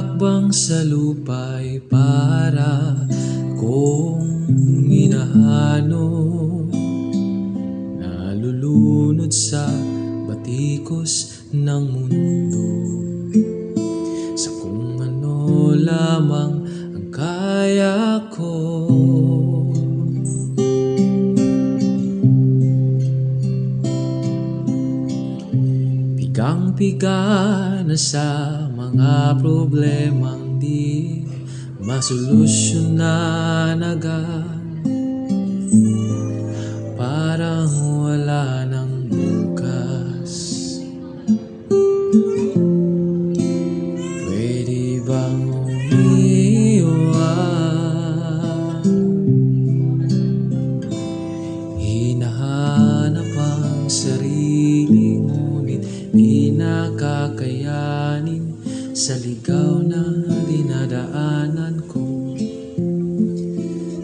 hakbang sa lupa'y para kong hinahano, nalulunod sa batikos ng mundo, sa kung ano lamang ang kaya ko. Pigang-piga na sa mga problemang di masolusyonan agad, parang wala nang bukas. Pwede bang umiwan? Hinahanap ang sarili, ngunit di nakakayanin sa ligaw na dinadaanan ko.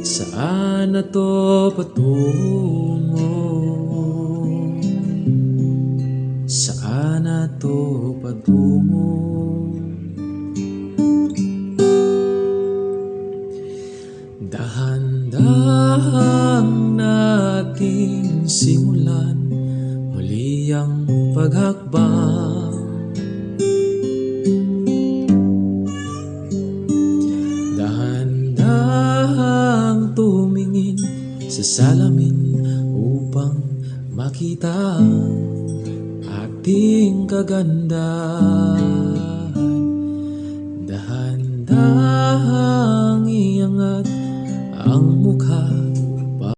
Saan na to patungo? Saan na to patungo? Dahan-dahang nating simulan muli ang paghakbang. Dahan-dahang tumingin sa salamin upang makita ang ating kagandahan. Dahan-dahang iangat ang mukha